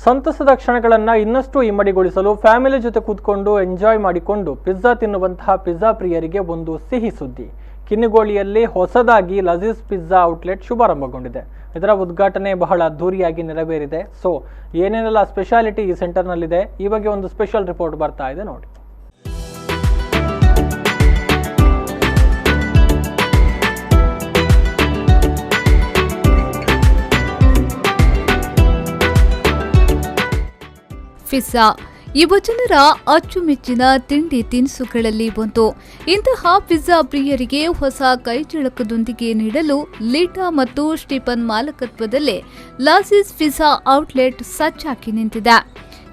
ಸಂತಸದ ಕ್ಷಣಗಳನ್ನು ಇನ್ನಷ್ಟು ಇಮ್ಮಡಿಗೊಳಿಸಲು ಫ್ಯಾಮಿಲಿ ಜೊತೆ ಕೂತ್ಕೊಂಡು ಎಂಜಾಯ್ ಮಾಡಿಕೊಂಡು ಪಿಜ್ಜಾ ತಿನ್ನುವಂತಹ ಪಿಜ್ಜಾ ಪ್ರಿಯರಿಗೆ ಒಂದು ಸಿಹಿ ಸುದ್ದಿ. ಕಿನ್ನಿಗೋಳಿಯಲ್ಲಿ ಹೊಸದಾಗಿ ಲಜೀಜ್ ಪಿಜ್ಜಾ ಔಟ್ಲೆಟ್ ಶುಭಾರಂಭಗೊಂಡಿದೆ. ಇದರ ಉದ್ಘಾಟನೆ ಬಹಳ ಅದ್ದೂರಿಯಾಗಿ ನೆರವೇರಿದೆ. ಸೊ ಏನೇನೆಲ್ಲ ಸ್ಪೆಷಾಲಿಟಿ ಈ ಸೆಂಟರ್ನಲ್ಲಿದೆ, ಈ ಬಗ್ಗೆ ಒಂದು ಸ್ಪೆಷಲ್ ರಿಪೋರ್ಟ್ ಬರ್ತಾ ಇದೆ ನೋಡಿ. ಪಿಜ್ಜಾ ಯುವ ಜನರ ಅಚ್ಚುಮೆಚ್ಚಿನ ತಿಂಡಿ ತಿನಿಸುಗಳಲ್ಲಿ ಒಂದು. ಇಂತಹ ಪಿಜ್ಜಾ ಪ್ರಿಯರಿಗೆ ಹೊಸ ಕೈಚಳಕದೊಂದಿಗೆ ನೀಡಲು ಲೀಟಾ ಮತ್ತು ಸ್ಟೀಫನ್ ಮಾಲಕತ್ವದಲ್ಲೇ ಲಾಜಿಸ್ ಪಿಜ್ಜಾ ಔಟ್ಲೆಟ್ ಸಜ್ಜಾಗಿ ನಿಂತಿದೆ.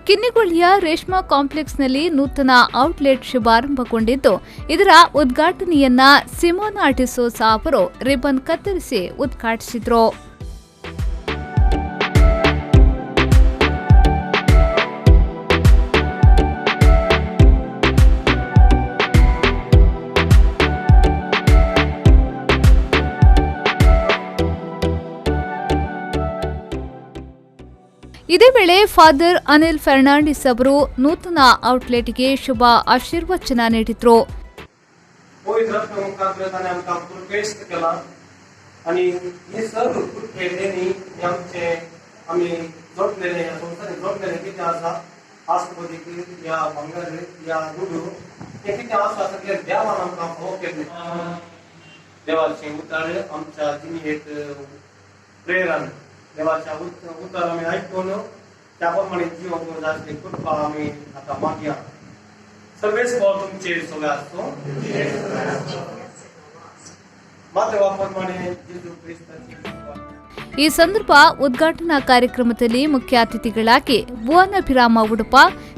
ಕಿನ್ನಿಗೋಳಿಯ ರೇಷ್ಮಾ ಕಾಂಪ್ಲೆಕ್ಸ್ನಲ್ಲಿ ನೂತನ ಔಟ್ಲೆಟ್ ಶುಭಾರಂಭಗೊಂಡಿದ್ದು, ಇದರ ಉದ್ಘಾಟನೆಯನ್ನ ಸಿಮೋನಾ ಡಿಸೋಜಾ ಅವರು ರಿಬನ್ ಕತ್ತರಿಸಿ ಉದ್ಘಾಟಿಸಿದರು. ಇದೇ ವೇಳೆ ಫಾದರ್ ಅನಿಲ್ ಫರ್ನಾಂಡಿಸ್ ಅವರು ನೂತನ ಔಟ್ಲೆಟ್ಗೆ ಶುಭ ಆಶೀರ್ವಚನ ನೀಡಿದ್ರು. देवाच्या उत्तर आम्ही ऐकून त्याप्रमाणे जीवन जास्त कृपा आम्ही आता मागया. सर्वेच भाव तुमचे सगळे असतो मात्र वापरमाने जेजू ख्रिस्ताची. ಈ ಸಂದರ್ಭ ಉದ್ಘಾಟನಾ ಕಾರ್ಯಕ್ರಮದಲ್ಲಿ ಮುಖ್ಯ ಅತಿಥಿಗಳಾಗಿ ಭುವನ ಅಭಿರಾಮ ಉಡುಪ,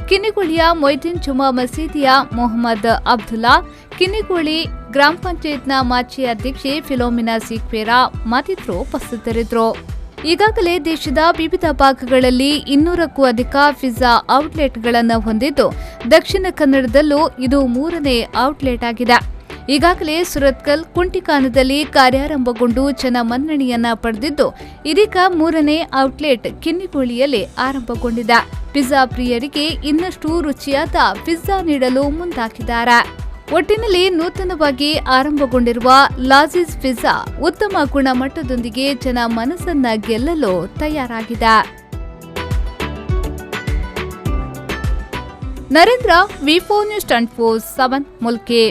ಕಿನ್ನಿಗೋಳಿಯ ಮೊಯ್ದೀನ್ ಜುಮಾ ಮಸೀದಿಯ ಮೊಹಮ್ಮದ್ ಅಬ್ದುಲ್ಲಾ, ಕಿನ್ನಿಗೋಳಿ ಗ್ರಾಮ ಪಂಚಾಯತ್ನ ಮಾಜಿ ಅಧ್ಯಕ್ಷೆ ಫಿಲೋಮಿನಾ ಸಿಕ್ವೇರಾ ಮತ್ತಿತರರು ಉಪಸ್ಥಿತರಿದ್ದರು. ಈಗಾಗಲೇ ದೇಶದ ವಿವಿಧ ಭಾಗಗಳಲ್ಲಿ 200ಕ್ಕೂ ಅಧಿಕ ಪಿಜ್ಜಾ ಔಟ್ಲೆಟ್ಗಳನ್ನು ಹೊಂದಿದ್ದು, ದಕ್ಷಿಣ ಕನ್ನಡದಲ್ಲೂ ಇದು 3ನೇ ಔಟ್ಲೆಟ್ ಆಗಿದೆ. ಈಗಾಗಲೇ ಸುರತ್ಕಲ್, ಕುಂಟಿಕಾನದಲ್ಲಿ ಕಾರ್ಯಾರಂಭಗೊಂಡು ಜನಮನ್ನಣೆಯನ್ನ ಪಡೆದಿದ್ದು, ಇದೀಗ 3ನೇ ಔಟ್ಲೆಟ್ ಕಿನ್ನಿಗೋಳಿಯಲ್ಲಿ ಆರಂಭಗೊಂಡಿದೆ. ಪಿಜ್ಜಾ ಪ್ರಿಯರಿಗೆ ಇನ್ನಷ್ಟು ರುಚಿಯಾದ ಪಿಜ್ಜಾ ನೀಡಲು ಮುಂದಾಗಿದ್ದಾರೆ. ಒಟ್ಟಿನಲ್ಲಿ ನೂತನವಾಗಿ ಆರಂಭಗೊಂಡಿರುವ ಲಾಜಿಸ್ ಪಿಜ್ಜಾ ಉತ್ತಮ ಗುಣಮಟ್ಟದೊಂದಿಗೆ ಜನ ಮನಸ್ಸನ್ನ ಗೆಲ್ಲಲು ತಯಾರಾಗಿದೆ. ನರೇಂದ್ರ, ವಿ4 ನ್ಯೂಸ್ 24/7 ಮುಲ್ಕಿ.